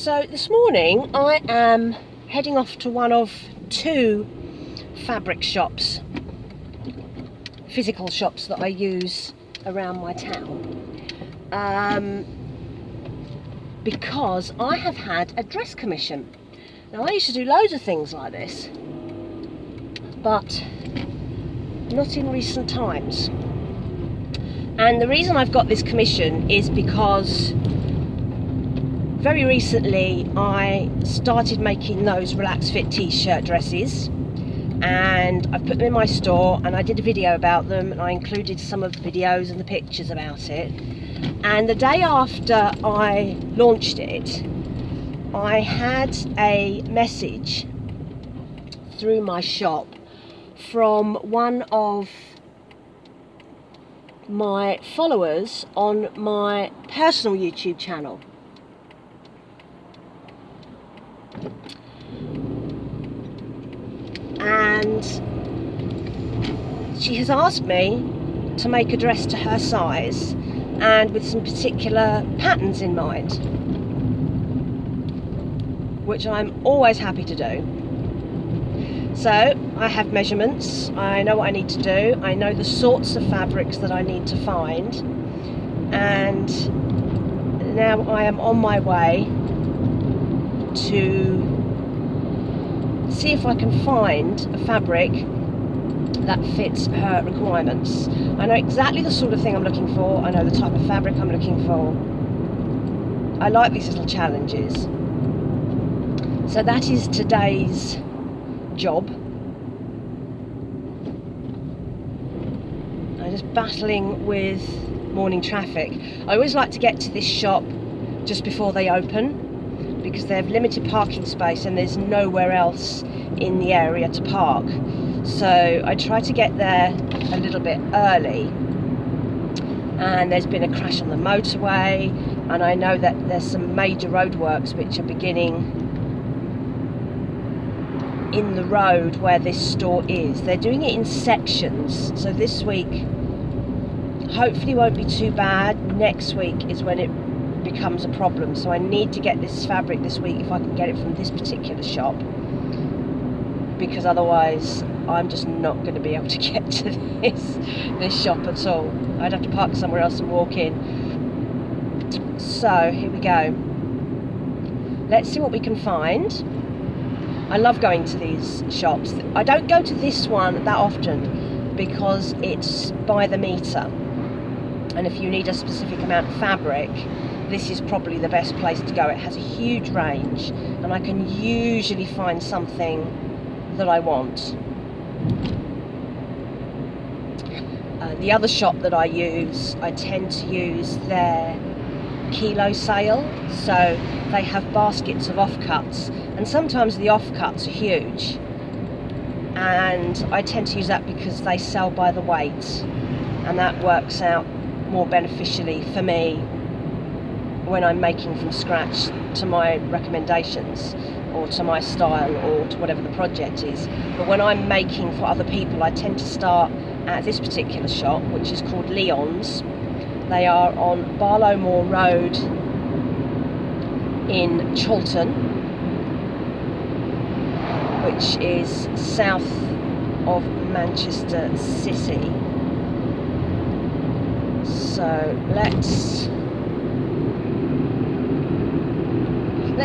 So this morning I am heading off to one of two fabric shops, physical shops that I use around my town, because I have had a dress commission. Now I used to do loads of things like this, but not in recent times. And the reason I've got this commission is because very recently I started making those relaxed fit t-shirt dresses, and I've put them in my store, and I did a video about them, and I included some of the videos and the pictures about it. And the day after I launched it, I had a message through my shop from one of my followers on my personal YouTube channel. And she has asked me to make a dress to her size and with some particular patterns in mind, which I'm always happy to do. So I have measurements, I know what I need to do, I know the sorts of fabrics that I need to find, and now I am on my way to see if I can find a fabric that fits her requirements. I know exactly the sort of thing I'm looking for, I know the type of fabric I'm looking for. I like these little challenges. So that is today's job. I'm just battling with morning traffic. I always like to get to this shop just before they open, because they have limited parking space and there's nowhere else in the area to park. So I try to get there a little bit early, and there's been a crash on the motorway, and I know that there's some major roadworks which are beginning in the road where this store is. They're doing it in sections, so this week hopefully won't be too bad. Next week is when it becomes a problem, so I need to get this fabric this week if I can get it from this particular shop, because otherwise I'm just not going to be able to get to this shop at all. I'd have to park somewhere else and walk in. So here we go, let's see what we can find. I love going to these shops. I don't go to this one that often because it's by the meter, and if you need a specific amount of fabric, this is probably the best place to go. It has a huge range, and I can usually find something that I want. The other shop that I use, I tend to use their kilo sale, so they have baskets of offcuts, and sometimes the offcuts are huge, and I tend to use that because they sell by the weight, and that works out more beneficially for me when I'm making from scratch to my recommendations, or to my style, or to whatever the project is. But when I'm making for other people, I tend to start at this particular shop, which is called Leon's. They are on Barlow Moor Road in Chorlton, which is south of Manchester City. So let's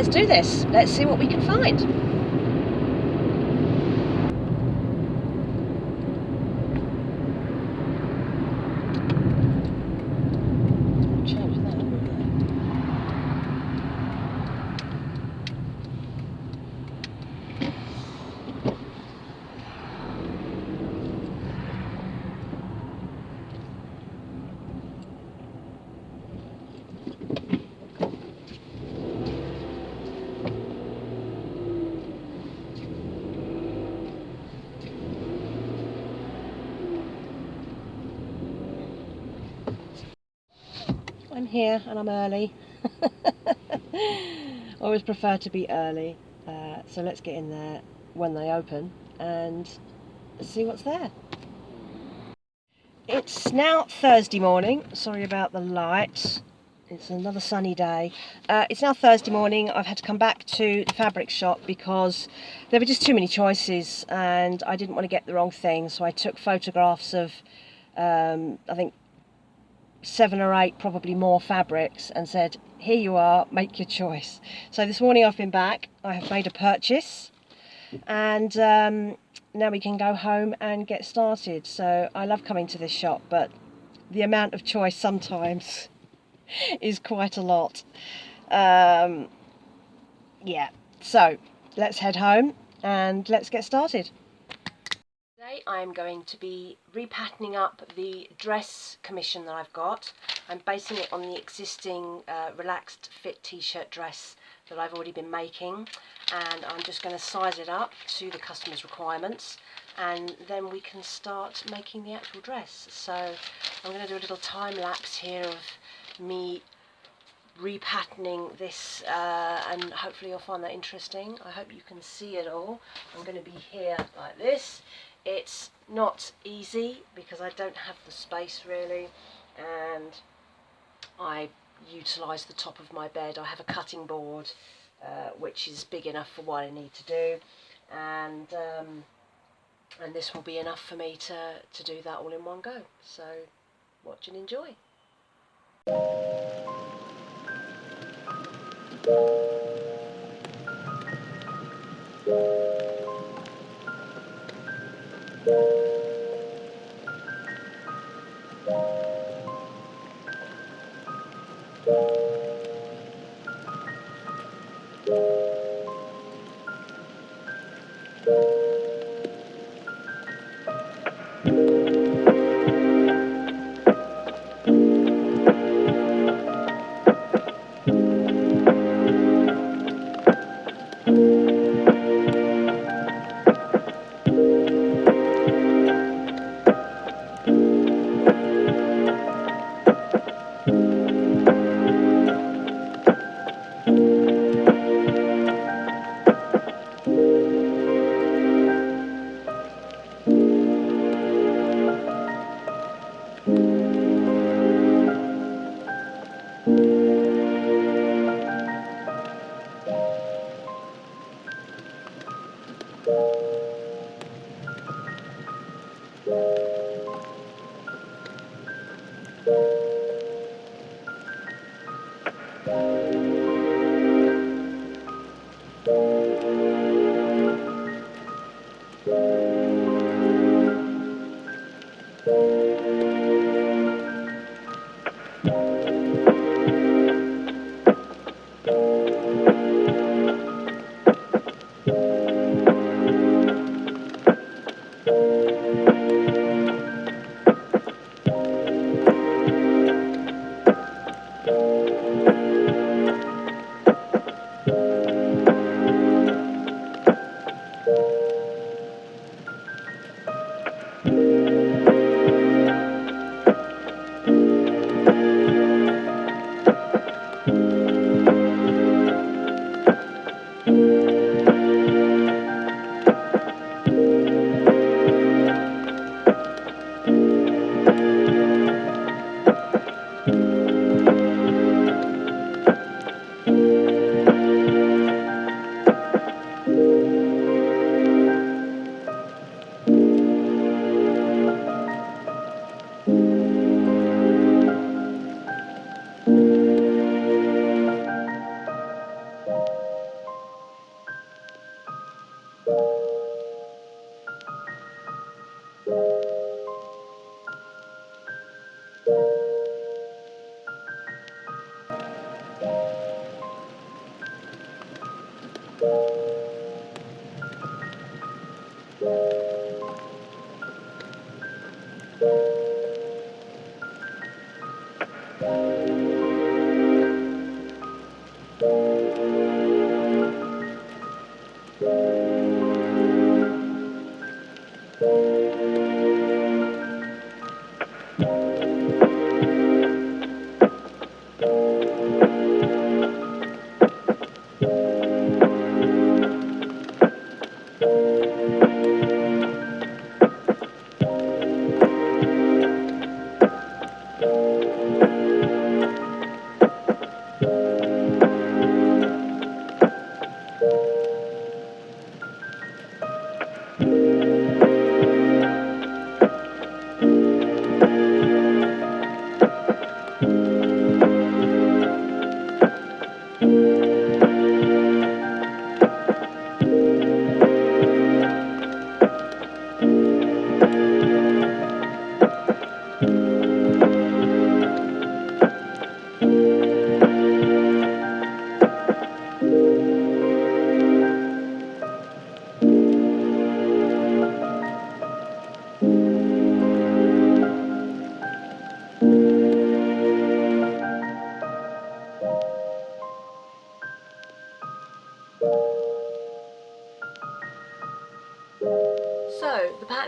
do this. Let's see what we can find. Change that. I'm here and I'm early. I always prefer to be early, so let's get in there when they open and see what's there. It's now Thursday morning, sorry about the light. It's another sunny day. It's now Thursday morning. I've had to come back to the fabric shop because there were just too many choices and I didn't want to get the wrong thing, so I took photographs of I think 7 or 8, probably more, fabrics, and said, here you are, make your choice. So this morning I've been back, I have made a purchase, and now we can go home and get started. So I love coming to this shop, but the amount of choice sometimes is quite a lot. Yeah, so let's head home and let's get started. Today I'm going to be repatterning up the dress commission that I've got. I'm basing it on the existing relaxed fit t-shirt dress that I've already been making, and I'm just going to size it up to the customer's requirements, and then we can start making the actual dress. So I'm going to do a little time lapse here of me repatterning this, and hopefully you'll find that interesting. I hope you can see it all. I'm going to be here like this. It's not easy because I don't have the space really, and I utilise the top of my bed. I have a cutting board which is big enough for what I need to do, and this will be enough for me to do that all in one go. So watch and enjoy.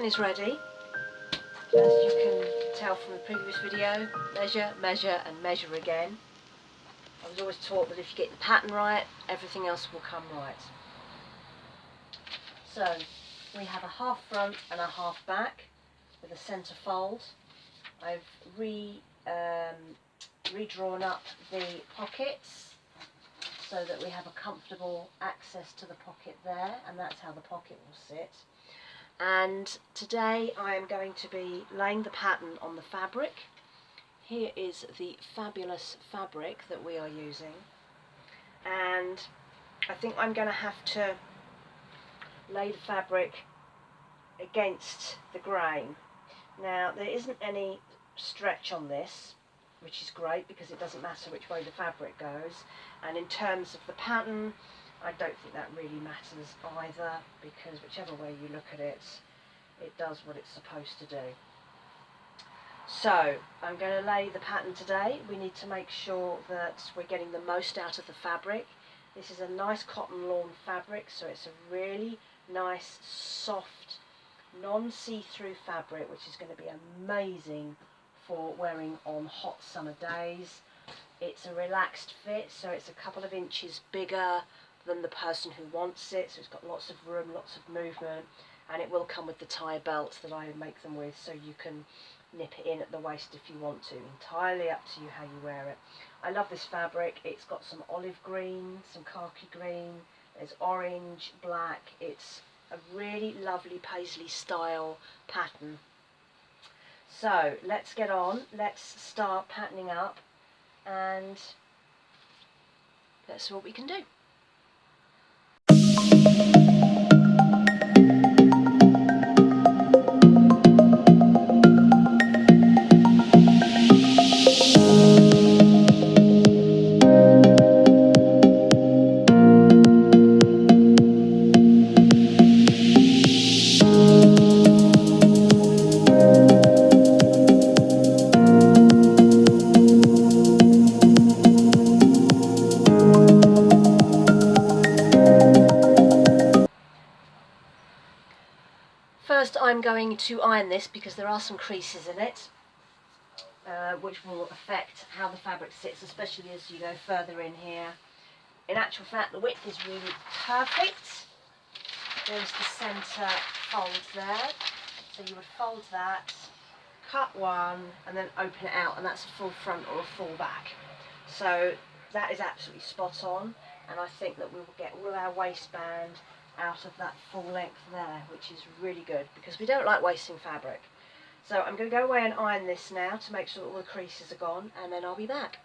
pattern is ready. As you can tell from the previous video, measure, measure and measure again. I was always taught that if you get the pattern right, everything else will come right. So we have a half front and a half back with a centre fold. I've redrawn up the pockets so that we have a comfortable access to the pocket there, and that's how the pocket will sit. And today I am going to be laying the pattern on the fabric. Here is the fabulous fabric that we are using, and I think I'm going to have to lay the fabric against the grain. Now there isn't any stretch on this, which is great because it doesn't matter which way the fabric goes, and in terms of the pattern I don't think that really matters either, because whichever way you look at it, it does what it's supposed to do. So I'm going to lay the pattern today. We need to make sure that we're getting the most out of the fabric. This is a nice cotton lawn fabric, so it's a really nice, soft, non-see-through fabric, which is going to be amazing for wearing on hot summer days. It's a relaxed fit, so it's a couple of inches bigger than the person who wants it, so it's got lots of room, lots of movement, and it will come with the tie belt that I make them with, so you can nip it in at the waist if you want to. Entirely up to you how you wear it. I love this fabric. It's got some olive green, some khaki green, there's orange, black. It's a really lovely paisley style pattern. So let's get on, let's start patterning up, and let's see what we can do. First I'm going to iron this because there are some creases in it, which will affect how the fabric sits, especially as you go further in here. In actual fact, the width is really perfect. There's the centre fold there, so you would fold that, cut one and then open it out, and that's a full front or a full back. So that is absolutely spot on, and I think that we will get all our waistband out of that full length there, which is really good because we don't like wasting fabric. So I'm going to go away and iron this now to make sure that all the creases are gone, and then I'll be back.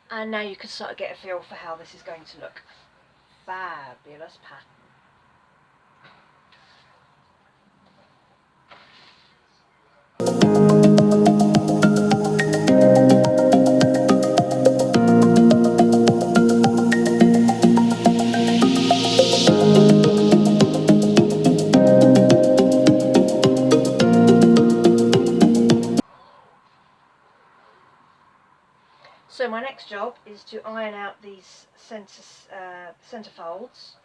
And now you can sort of get a feel for how this is going to look. Fabulous pattern. So my next job is to iron out these centre folds,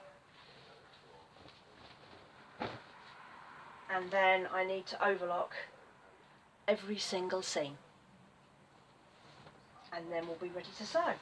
and then I need to overlock every single seam, and then we'll be ready to sew.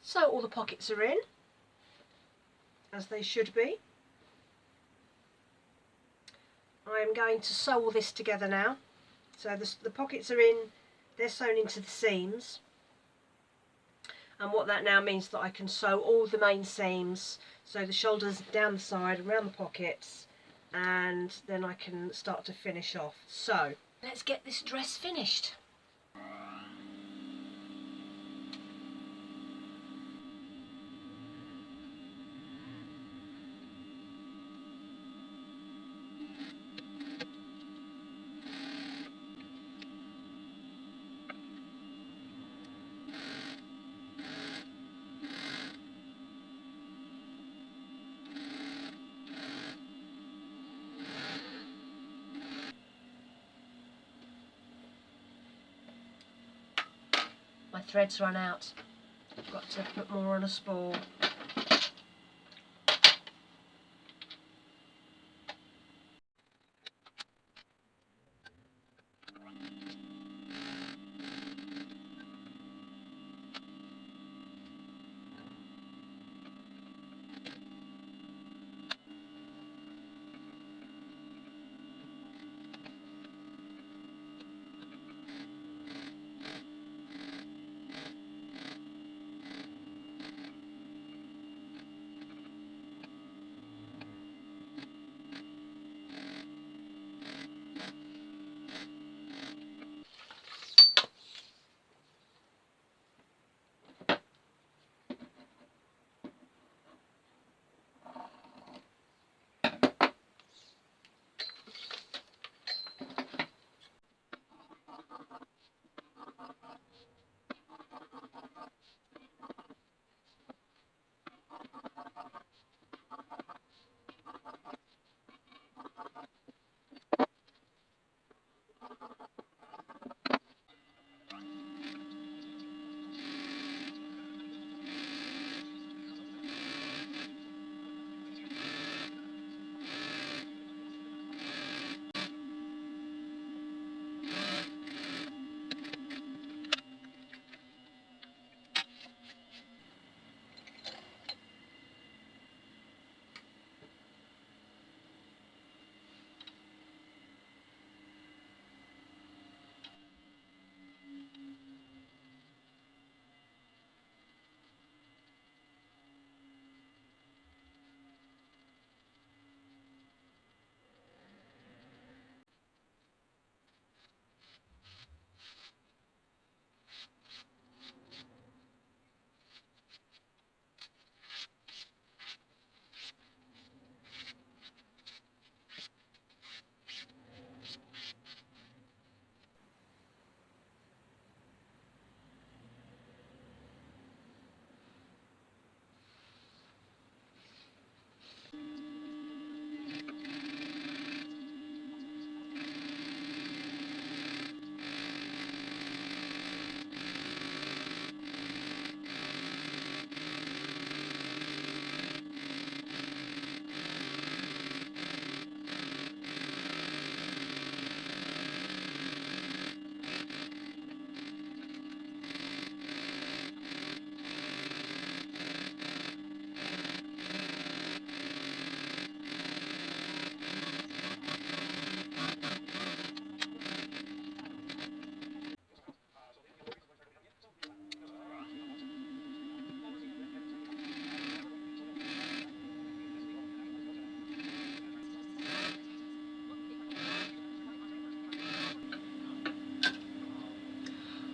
So all the pockets are in, as they should be. I'm going to sew all this together now. So the pockets are in, they're sewn into the seams. And what that now means that I can sew all the main seams, so the shoulders down the side, around the pockets, and then I can start to finish off. So let's get this dress finished. My thread's run out. I've got to put more on a spool.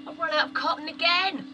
I've run out of cotton again.